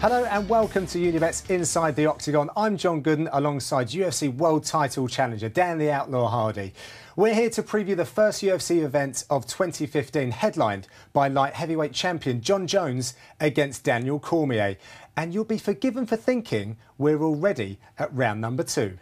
Hello and welcome to Unibet's Inside the Octagon. I'm John Gooden alongside UFC World Title Challenger Dan the Outlaw Hardy. We're here to preview the first UFC event of 2015, headlined by light heavyweight champion Jon Jones against Daniel Cormier. And you'll be forgiven for thinking we're already at round number 2.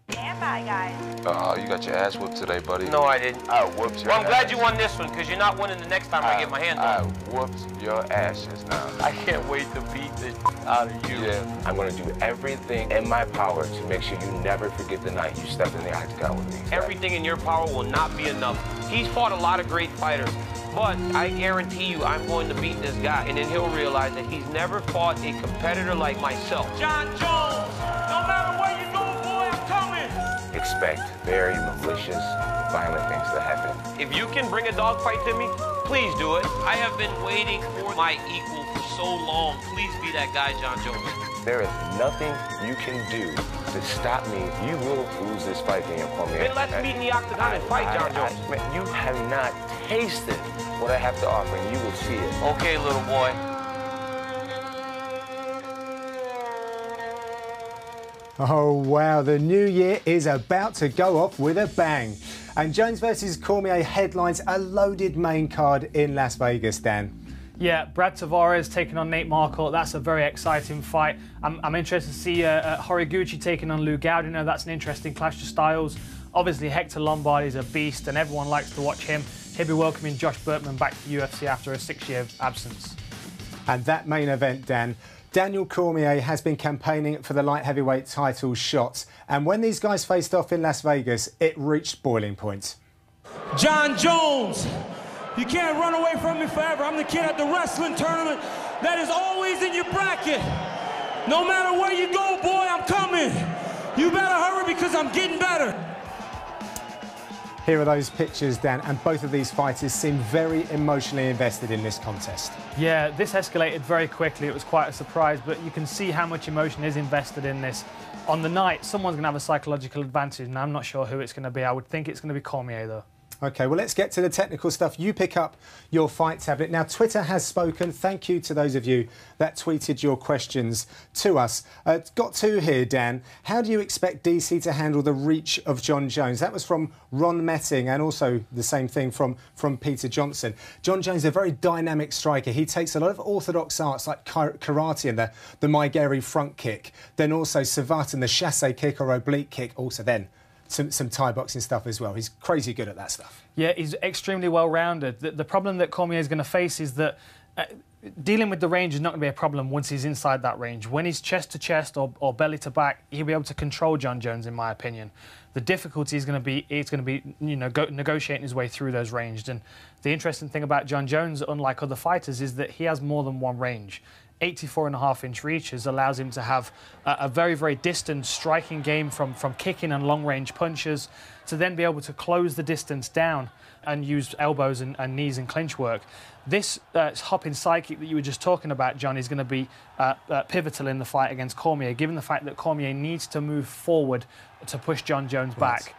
Stand by, guys. You got your ass whooped today, buddy. No, I didn't. I whooped your Well, I'm ass. glad you won this one, because you're not winning the next time I get my hand I on. whooped your ass just now. I can't wait to beat the out of you. Yeah. I'm going to do everything in my power to make sure you never forget the night you stepped in the Octagon with me. Everything in your power will not be enough. He's fought a lot of great fighters, but I guarantee you I'm going to beat this guy, and then he'll realize that he's never fought a competitor like myself. Jon Jones, no matter where you go, boy, I'm coming. Expect very malicious, violent things to happen. If you can bring a dogfight to me, please do it. I have been waiting for my equal for so long. Please be that guy, Jon Jones. There is nothing you can do to stop me. You will lose this fight, Daniel Cormier. Then let's meet in the Octagon and fight, Jon Jones. You have not tasted what I have to offer, and you will see it. Okay, little boy. Oh wow, the new year is about to go off with a bang. And Jones versus Cormier headlines a loaded main card in Las Vegas, Dan. Yeah, Brad Tavares taking on Nate Marquardt. That's a very exciting fight. I'm interested to see Horiguchi taking on Lou Gaudino. That's an interesting clash of styles. Obviously, Hector Lombardi is a beast, and everyone likes to watch him. He'll be welcoming Josh Burtman back to UFC after a 6-year absence. And that main event, Dan, Daniel Cormier has been campaigning for the light heavyweight title shot. And when these guys faced off in Las Vegas, it reached boiling point. Jon Jones, you can't run away from me forever. I'm the kid at the wrestling tournament that is always in your bracket. No matter where you go, boy, I'm coming. You better hurry because I'm getting better. Here are those pictures, Dan, and both of these fighters seem very emotionally invested in this contest. Yeah, this escalated very quickly. It was quite a surprise, but you can see how much emotion is invested in this. On the night, someone's going to have a psychological advantage, and I'm not sure who it's going to be. I would think it's going to be Cormier, though. OK, well, let's get to the technical stuff. You pick up your fight tablet. Now, Twitter has spoken. Thank you to those of you that tweeted your questions to us. Got two here, Dan. How do you expect DC to handle the reach of Jon Jones? That was from Ron Metting, and also the same thing from Peter Johnson. Jon Jones is a very dynamic striker. He takes a lot of orthodox arts like karate and the Maigeri front kick, then also Savat and the chassé kick or oblique kick, also then some Thai boxing stuff as well. He's crazy good at that stuff. Yeah, he's extremely well-rounded. The problem that Cormier is going to face is that dealing with the range is not going to be a problem once he's inside that range. When he's chest-to-chest or belly-to-back, he'll be able to control Jon Jones, in my opinion. The difficulty is going to be, negotiating his way through those ranges. And the interesting thing about Jon Jones, unlike other fighters, is that he has more than one range. 84.5-inch reaches allows him to have a very, very distant striking game from kicking and long-range punches, to then be able to close the distance down and use elbows and knees and clinch work. This hopping sidekick that you were just talking about, John, is going to be pivotal in the fight against Cormier, given the fact that Cormier needs to move forward to push Jon Jones back.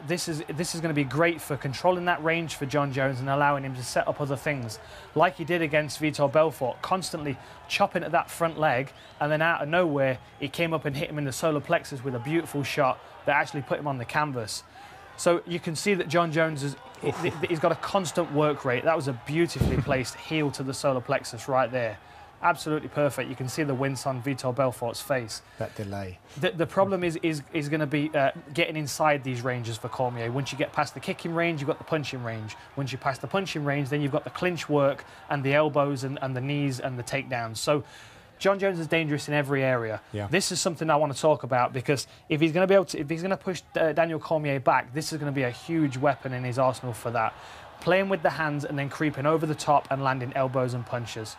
This is going to be great for controlling that range for Jon Jones and allowing him to set up other things, like he did against Vitor Belfort, constantly chopping at that front leg, and then out of nowhere he came up and hit him in the solar plexus with a beautiful shot that actually put him on the canvas. So you can see that Jon Jones he's got a constant work rate. That was a beautifully placed heel to the solar plexus right there. Absolutely perfect. You can see the wince on Vitor Belfort's face. That delay. The problem is going to be getting inside these ranges for Cormier. Once you get past the kicking range, you've got the punching range. Once you pass the punching range, then you've got the clinch work and the elbows and the knees and the takedowns. So Jon Jones is dangerous in every area. Yeah. This is something I want to talk about, because if he's going to be able to, if he's going to push Daniel Cormier back, this is going to be a huge weapon in his arsenal for that. Playing with the hands and then creeping over the top and landing elbows and punches.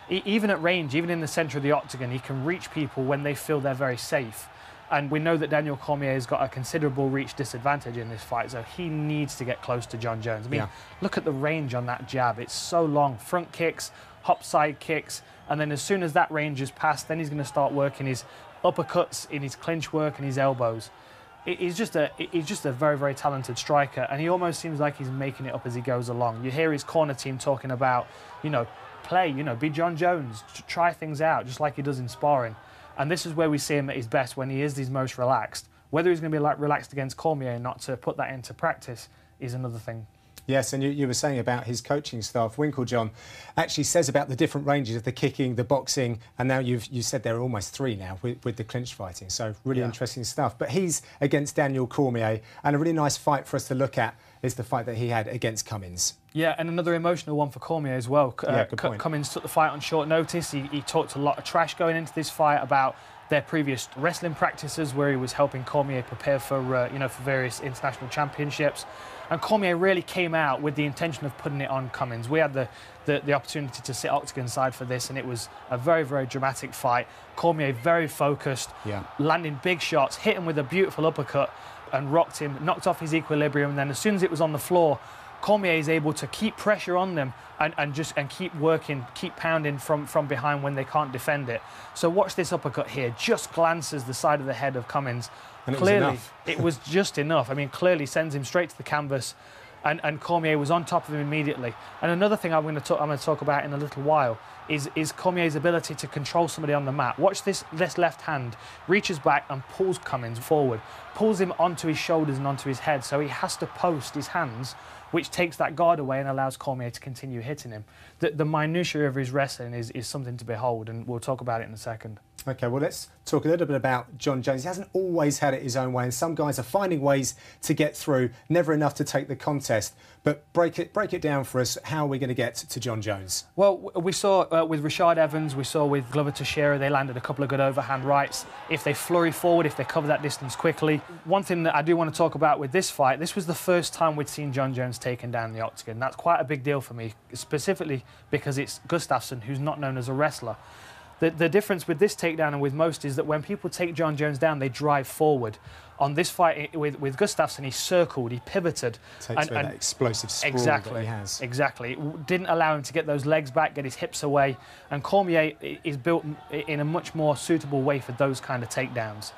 Even at range, even in the centre of the octagon, he can reach people when they feel they're very safe. And we know that Daniel Cormier has got a considerable reach disadvantage in this fight, so he needs to get close to Jon Jones. I mean, look at the range on that jab. It's so long. Front kicks, hop side kicks, and then as soon as that range is passed, then he's going to start working his uppercuts, in his clinch work and his elbows. He's just a very, very talented striker, and he almost seems like he's making it up as he goes along. You hear his corner team talking about, play, you know, be John Jones, try things out, just like he does in sparring. And this is where we see him at his best, when he is his most relaxed. Whether he's going to be like relaxed against Cormier and not to put that into practice is another thing. Yes, and you were saying about his coaching staff. Winklejohn actually says about the different ranges of the kicking, the boxing, and now you said there are almost 3 now with the clinch fighting. So really interesting stuff. But he's against Daniel Cormier, and a really nice fight for us to look at is the fight that he had against Cummins. Yeah, and another emotional one for Cormier as well. Good point. Cummins took the fight on short notice. He talked a lot of trash going into this fight about their previous wrestling practices, where he was helping Cormier prepare for for various international championships. And Cormier really came out with the intention of putting it on Cummins. We had the opportunity to sit Octagon side for this, and it was a very, very dramatic fight. Cormier very focused, landing big shots, hit him with a beautiful uppercut and rocked him, knocked off his equilibrium. And then as soon as it was on the floor, Cormier is able to keep pressure on them and keep working, keep pounding from behind when they can't defend it. So watch this uppercut here, just glances the side of the head of Cummins. And clearly, it was just enough. I mean, clearly sends him straight to the canvas, and Cormier was on top of him immediately. And another thing I'm going to talk about in a little while is Cormier's ability to control somebody on the mat. Watch this left hand, reaches back and pulls Cummins forward, pulls him onto his shoulders and onto his head, so he has to post his hands, which takes that guard away and allows Cormier to continue hitting him. The minutiae of his wrestling is something to behold, and we'll talk about it in a second. OK, well, let's talk a little bit about John Jones. He hasn't always had it his own way, and some guys are finding ways to get through, never enough to take the contest. But break it down for us. How are we going to get to John Jones? Well, we saw with Rashad Evans, we saw with Glover Teixeira, they landed a couple of good overhand rights. If they flurry forward, if they cover that distance quickly. One thing that I do want to talk about with this fight, this was the first time we'd seen John Jones taken down in the Octagon. That's quite a big deal for me, specifically because it's Gustafsson, who's not known as a wrestler. The difference with this takedown and with most is that when people take John Jones down, they drive forward. On this fight with Gustafsson, he circled, he pivoted. Takes away that explosive sprawl that he has. Exactly. It didn't allow him to get those legs back, get his hips away. And Cormier is built in a much more suitable way for those kind of takedowns.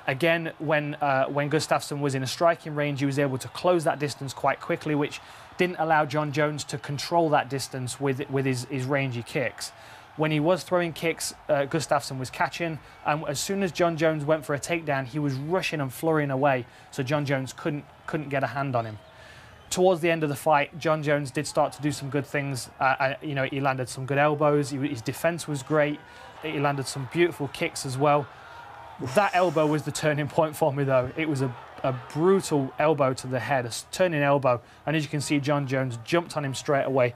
Again, when Gustafsson was in a striking range, he was able to close that distance quite quickly, which didn't allow John Jones to control that distance with his rangy kicks. When he was throwing kicks, Gustafsson was catching, and as soon as John Jones went for a takedown, he was rushing and flurrying away, so John Jones couldn't get a hand on him. Towards the end of the fight, John Jones did start to do some good things. He landed some good elbows. His defense was great. He landed some beautiful kicks as well. That elbow was the turning point for me, though. It was a brutal elbow to the head, a turning elbow, and as you can see, John Jones jumped on him straight away.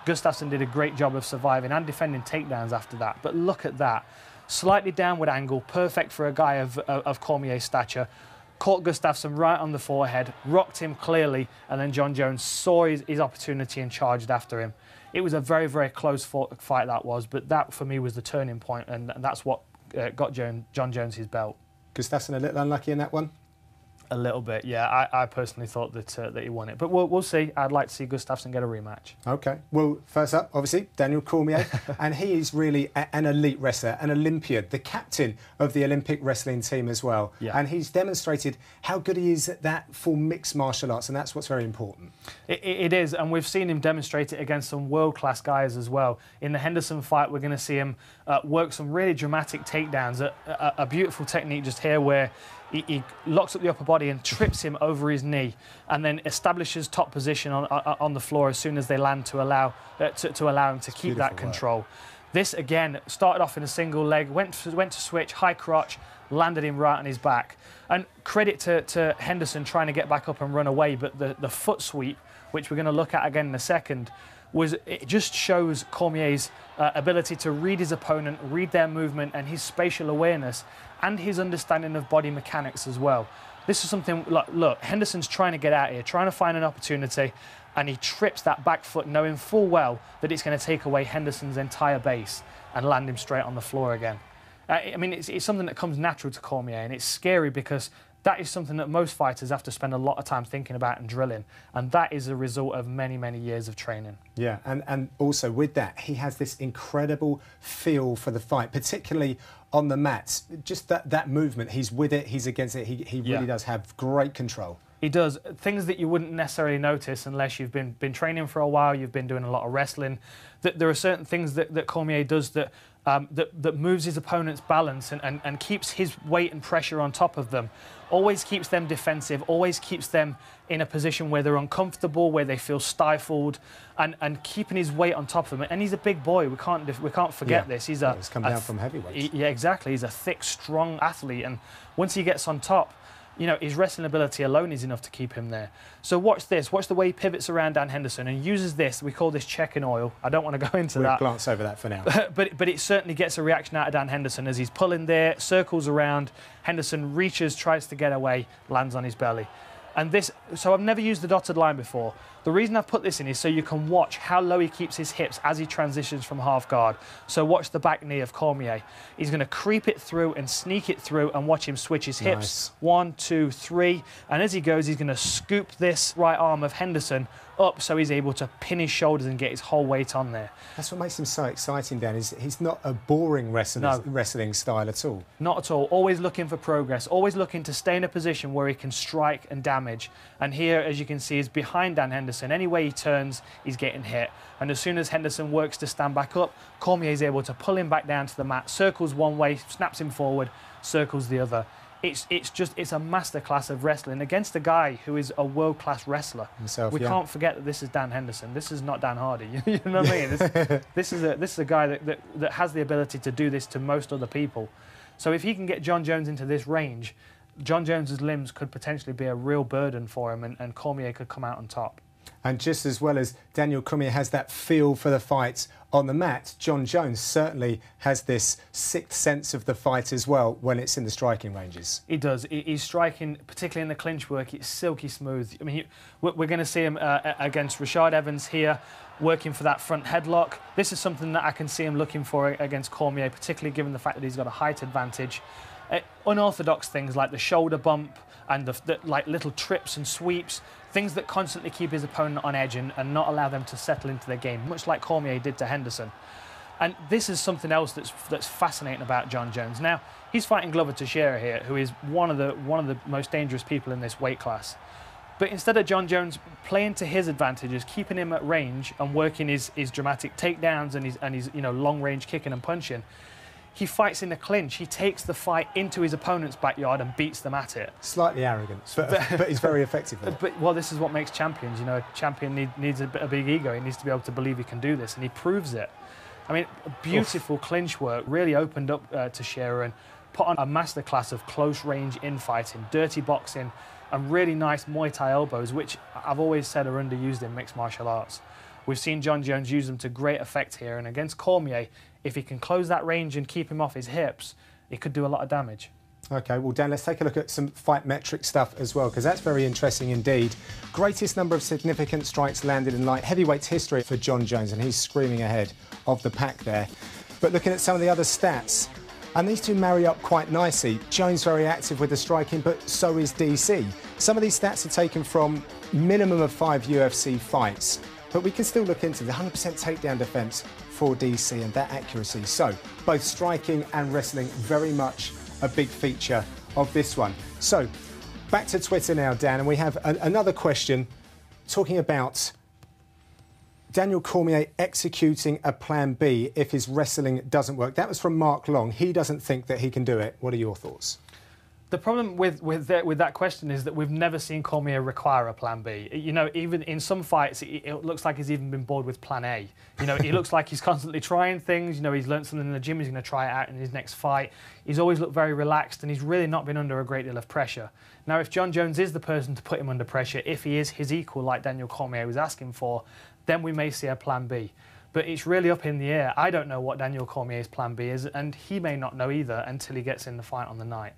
Gustafsson did a great job of surviving and defending takedowns after that. But look at that. Slightly downward angle, perfect for a guy of Cormier's stature. Caught Gustafsson right on the forehead, rocked him clearly, and then John Jones saw his opportunity and charged after him. It was a very, very close fight, that was, but that for me was the turning point, and that's what got John Jones his belt. Gustafsson a little unlucky in that one? A little bit, yeah. I personally thought that he won it. But we'll see. I'd like to see Gustafsson get a rematch. OK. Well, first up, obviously, Daniel Cormier. And he is really an elite wrestler, an Olympian, the captain of the Olympic wrestling team as well. Yeah. And he's demonstrated how good he is at that for mixed martial arts, and that's what's very important. It is, and we've seen him demonstrate it against some world-class guys as well. In the Henderson fight, we're going to see him work some really dramatic takedowns. A beautiful technique just here where he locks up the upper body and trips him over his knee, and then establishes top position on the floor as soon as they land to allow him to keep that control. This again started off in a single leg, went to switch, high crotch, landed him right on his back. And credit to Henderson trying to get back up and run away, but the foot sweep, which we're going to look at again in a second, it just shows Cormier's ability to read his opponent, read their movement and his spatial awareness and his understanding of body mechanics as well. This is something, look, Henderson's trying to get out here, trying to find an opportunity, and he trips that back foot knowing full well that it's going to take away Henderson's entire base and land him straight on the floor again. I mean, it's something that comes natural to Cormier, and it's scary because that is something that most fighters have to spend a lot of time thinking about and drilling, and that is a result of many, many years of training. Yeah, and also with that, he has this incredible feel for the fight, particularly on the mats. Just that movement, he's with it, he's against it, he really does have great control. He does things that you wouldn't necessarily notice unless you've been training for a while, you've been doing a lot of wrestling. That there are certain things that Cormier does that that moves his opponent's balance and keeps his weight and pressure on top of them. Always keeps them defensive, always keeps them in a position where they're uncomfortable, where they feel stifled, and keeping his weight on top of them. And he's a big boy. We can't forget this. He's come down from heavyweight. Yeah, exactly. He's a thick, strong athlete, and once he gets on top, you know, his wrestling ability alone is enough to keep him there. So watch this. Watch the way he pivots around Dan Henderson and uses this. We call this checking oil. I don't want to go into that. We'll glance over that for now. But it certainly gets a reaction out of Dan Henderson as he's pulling there, circles around. Henderson reaches, tries to get away, lands on his belly. And this, so I've never used the dotted line before. The reason I've put this in is so you can watch how low he keeps his hips as he transitions from half guard. So watch the back knee of Cormier. He's going to creep it through and sneak it through and watch him switch his hips. Nice. 1, 2, 3. And as he goes, he's going to scoop this right arm of Henderson up so he's able to pin his shoulders and get his whole weight on there. That's what makes him so exciting, Dan, is he's not a boring wrestling style at all. Not at all. Always looking for progress, always looking to stay in a position where he can strike and damage. And here, as you can see, is behind Dan Henderson. Any way he turns, he's getting hit. And as soon as Henderson works to stand back up, Cormier is able to pull him back down to the mat, circles one way, snaps him forward, circles the other. It's a masterclass of wrestling against a guy who is a world-class wrestler. Himself, we can't forget that this is Dan Henderson. This is not Dan Hardy. You know what I mean? This is a guy that has the ability to do this to most other people. So if he can get John Jones into this range, John Jones's limbs could potentially be a real burden for him, and Cormier could come out on top. And just as well as Daniel Cormier has that feel for the fight on the mat, John Jones certainly has this sixth sense of the fight as well when it's in the striking ranges. He does. He's striking, particularly in the clinch work, it's silky smooth. I mean, we're going to see him against Rashad Evans here, working for that front headlock. This is something that I can see him looking for against Cormier, particularly given the fact that he's got a height advantage. Unorthodox things like the shoulder bump and the like little trips and sweeps, things that constantly keep his opponent on edge and not allow them to settle into their game, much like Cormier did to Henderson. And this is something else that's fascinating about John Jones. Now, he's fighting Glover Teixeira here, who is one of the most dangerous people in this weight class. But instead of John Jones playing to his advantages, keeping him at range and working his dramatic takedowns and his long range kicking and punching, he fights in the clinch. He takes the fight into his opponent's backyard and beats them at it. Slightly arrogant, but he's very effective. Well, this is what makes champions. You know, a champion needs a big ego. He needs to be able to believe he can do this, and he proves it. I mean, beautiful clinch work, really opened up Teixeira and put on a masterclass of close-range infighting, dirty boxing, and really nice Muay Thai elbows, which I've always said are underused in mixed martial arts. We've seen John Jones use them to great effect here, and against Cormier, if he can close that range and keep him off his hips, it could do a lot of damage. OK, well, Dan, let's take a look at some fight metric stuff as well, because that's very interesting indeed. Greatest number of significant strikes landed in light heavyweights history for John Jones, and he's screaming ahead of the pack there. But looking at some of the other stats, and these two marry up quite nicely. Jones very active with the striking, but so is DC. Some of these stats are taken from minimum of 5 UFC fights, but we can still look into the 100% takedown defence for DC and that accuracy. So both striking and wrestling very much a big feature of this one. So back to Twitter now, Dan, and we have another question talking about Daniel Cormier executing a plan B if his wrestling doesn't work. That was from Mark Long. He doesn't think that he can do it. What are your thoughts? The problem with that question is that we've never seen Cormier require a plan B. You know, even in some fights, it looks like he's even been bored with plan A. You know, he looks like he's constantly trying things. You know, he's learned something in the gym, he's going to try it out in his next fight. He's always looked very relaxed, and he's really not been under a great deal of pressure. Now, if John Jones is the person to put him under pressure, if he is his equal like Daniel Cormier was asking for, then we may see a plan B. But it's really up in the air. I don't know what Daniel Cormier's plan B is, and he may not know either until he gets in the fight on the night.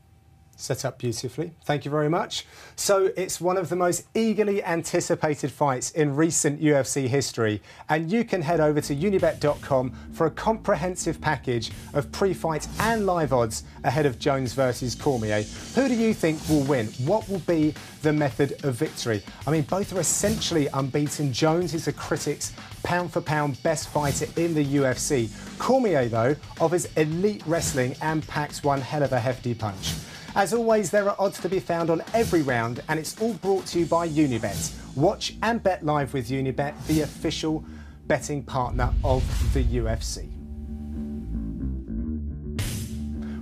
Set up beautifully. Thank you very much. So it's one of the most eagerly anticipated fights in recent UFC history, and you can head over to unibet.com for a comprehensive package of pre-fight and live odds ahead of Jones versus Cormier. Who do you think will win? What will be the method of victory? I mean, both are essentially unbeaten. Jones is the critics' pound-for-pound best fighter in the UFC. Cormier, though, offers elite wrestling and packs one hell of a hefty punch. As always, there are odds to be found on every round, and it's all brought to you by Unibet. Watch and bet live with Unibet, the official betting partner of the UFC.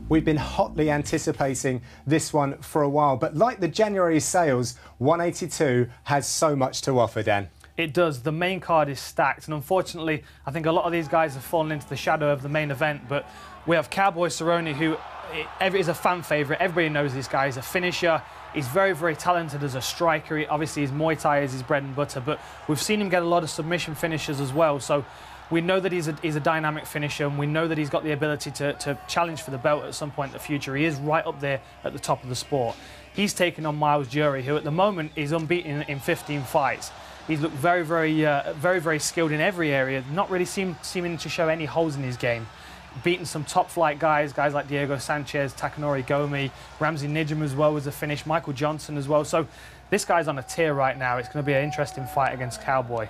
We've been hotly anticipating this one for a while, but like the January sales, 182 has so much to offer, Dan. It does. The main card is stacked, and unfortunately, I think a lot of these guys have fallen into the shadow of the main event, but we have Cowboy Cerrone, who is a fan favourite. Everybody knows this guy. He's a finisher. He's very, very talented as a striker. Obviously, his Muay Thai is his bread and butter, but we've seen him get a lot of submission finishes as well, so we know that he's a dynamic finisher, and we know that he's got the ability to challenge for the belt at some point in the future. He is right up there at the top of the sport. He's taken on Miles Jury, who at the moment is unbeaten in 15 fights. He's looked very, very skilled in every area, not really seeming to show any holes in his game. Beaten some top flight guys like Diego Sanchez, Takanori Gomi, Ramsey Nijem as well as a finish, Michael Johnson as well. So this guy's on a tear right now. It's going to be an interesting fight against Cowboy.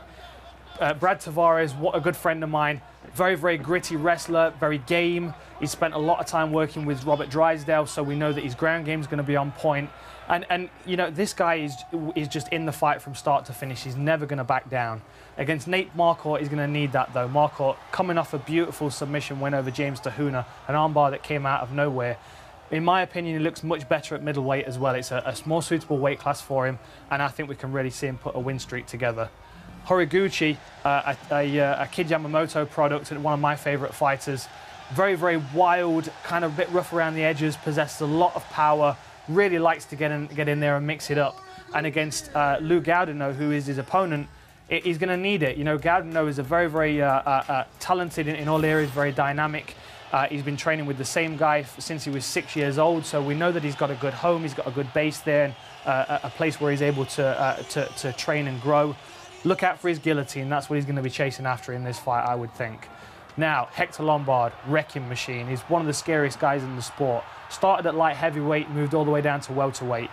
Brad Tavares, what a good friend of mine. Very, very gritty wrestler, very game. He's spent a lot of time working with Robert Drysdale, so we know that his ground game is going to be on point. And you know, this guy is just in the fight from start to finish. He's never going to back down. Against Nate Marquardt, he's going to need that, though. Marquardt coming off a beautiful submission win over James Tahuna, an armbar that came out of nowhere. In my opinion, he looks much better at middleweight as well. It's a more suitable weight class for him, and I think we can really see him put a win streak together. Horiguchi, a Kid Yamamoto product and one of my favourite fighters. Very, very wild, kind of a bit rough around the edges, possesses a lot of power, really likes to get in there and mix it up. And against Lou Gaudino, who is his opponent, he's going to need it. You know, Gaudino is a very, very talented in all areas, very dynamic. He's been training with the same guy since he was 6 years old, so we know that he's got a good home, he's got a good base there, and a place where he's able to train and grow. Look out for his guillotine. That's what he's going to be chasing after in this fight, I would think. Now, Hector Lombard, wrecking machine. He's one of the scariest guys in the sport. Started at light heavyweight, moved all the way down to welterweight.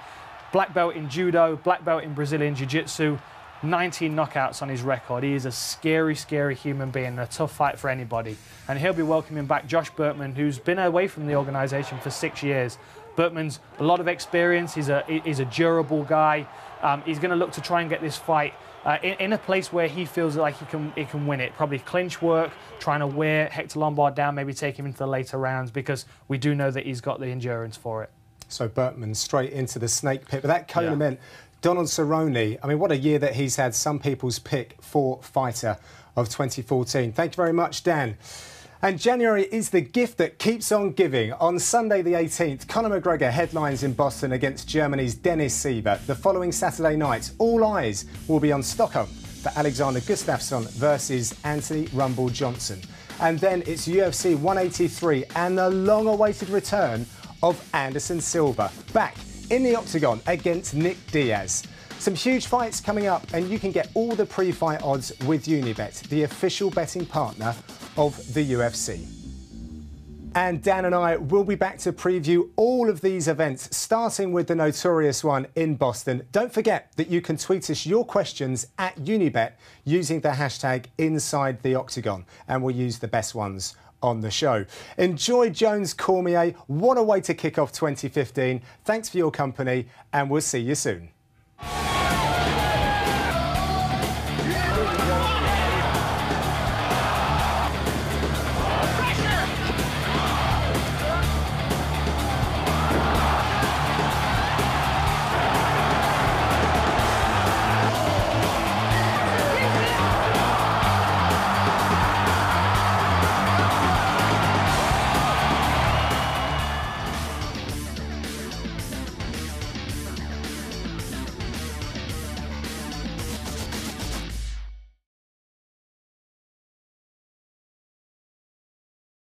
Black belt in judo, black belt in Brazilian jiu-jitsu. 19 knockouts on his record. He is a scary, scary human being, and a tough fight for anybody. And he'll be welcoming back Josh Burtman, who's been away from the organisation for 6 years. Burtman's a lot of experience. He's a durable guy. He's going to look to try and get this fight in a place where he feels like he can win it. Probably clinch work, trying to wear Hector Lombard down, maybe take him into the later rounds, because we do know that he's got the endurance for it. So Burtman straight into the snake pit. But that co-event, Donald Cerrone, I mean, what a year that he's had. Some people's pick for fighter of 2014. Thank you very much, Dan. And January is the gift that keeps on giving. On Sunday the 18th, Conor McGregor headlines in Boston against Germany's Dennis Siever. The following Saturday night, all eyes will be on Stockholm for Alexander Gustafsson versus Anthony Rumble Johnson. And then it's UFC 183 and the long-awaited return of Anderson Silva, back in the Octagon against Nick Diaz. Some huge fights coming up, and you can get all the pre-fight odds with Unibet, the official betting partner of the UFC. And Dan and I will be back to preview all of these events, starting with the notorious one in Boston. Don't forget that you can tweet us your questions at Unibet using the hashtag InsideTheOctagon, and we'll use the best ones on the show. Enjoy Jones Cormier. What a way to kick off 2015. Thanks for your company, and we'll see you soon.